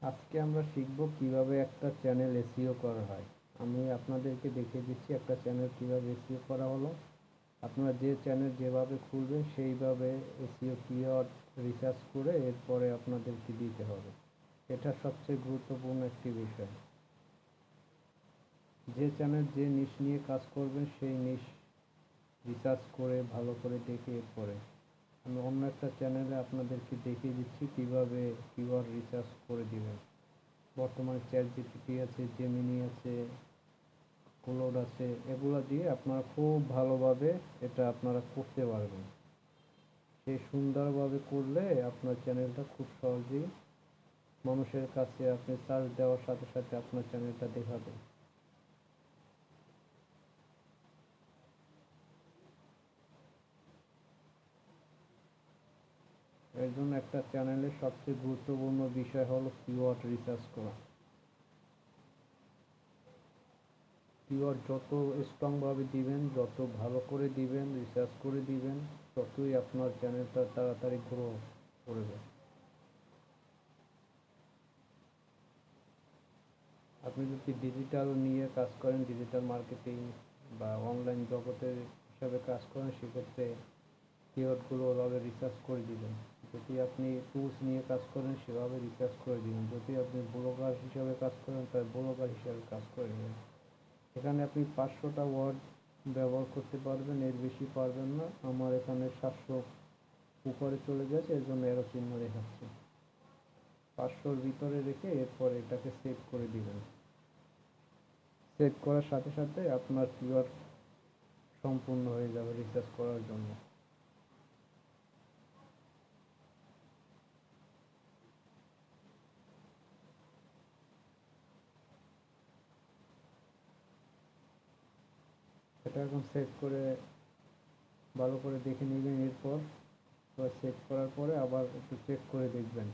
আজকে আমরা শিখব কিভাবে একটা চ্যানেল এসইও করা হয়। আমি আপনাদেরকে দেখিয়ে দিচ্ছি একটা চ্যানেল কিভাবে এসইও করা হলো। আপনারা যে চ্যানেল যেভাবে খুলবেন সেইভাবে এসইও কিওয়ার্ড রিসার্চ করে এরপরে আপনাদেরকে দিতে হবে। এটা সবচেয়ে গুরুত্বপূর্ণ একটি বিষয়। যে চ্যানেল যে নিশ নিয়ে কাজ করবেন সেই নিশ রিসার্চ করে ভালো করে দেখে এরপরে আমি অন্য একটা চ্যানেলে আপনাদেরকে দেখিয়ে দিচ্ছি কিভাবে কিওয়ার্ড রিসার্চ করে দিবেন। বর্তমানে চ্যাটজিপিটি আছে, জেমিনি আছে, ক্লোড আছে, এগুলো দিয়ে আপনারা খুব ভালোভাবে এটা আপনারা করতে পারবেন। সেই সুন্দরভাবে করলে আপনার চ্যানেলটা খুব সহজেই মানুষের কাছে আপনি সার্চ দেওয়ার সাথে সাথে আপনার চ্যানেলটা দেখাবে। এর জন্য একটা চ্যানেলের সবচেয়ে গুরুত্বপূর্ণ বিষয় হলো কিওয়ার্ড রিসার্চ করা। কিওয়ার্ড যত স্ট্রংভাবে দিবেন, যত ভালো করে দিবেন, রিসার্চ করে দিবেন, ততই আপনার চ্যানেলটা তাড়াতাড়ি গ্রো করবে। আপনি যদি ডিজিটাল নিয়ে কাজ করেন, ডিজিটাল মার্কেটিং বা অনলাইন জগতের হিসাবে কাজ করেন, সেক্ষেত্রে কিওয়ার্ডগুলো ওভাবে রিসার্চ করে দিবেন। যদি আপনি টুলস নিয়ে কাজ করেন, সেভাবে রিসার্চ করে দিবেন। যদি আপনি ব্লগার হিসাবে কাজ করেন, তাহলে ব্লগার হিসাবে কাজ করে নেবেন। এখানে আপনি 500টা ওয়ার্ড ব্যবহার করতে পারবেন, এর বেশি পারবেন না। আমার এখানে 700 উপরে চলে গেছে, এর জন্য এরো চিহ্ন দেখাচ্ছে। 500-র ভিতরে রেখে এরপর এটাকে সেভ করে দিবেন। সেভ করার সাথে সাথে আপনার কিওয়ার্ড সম্পূর্ণ হয়ে যাবে রিসার্চ করার জন্য। এটা এখন সেভ করে ভালো করে দেখে নেবেন। এরপর সেভ করার পরে আবার একটু চেক করে দেখবেন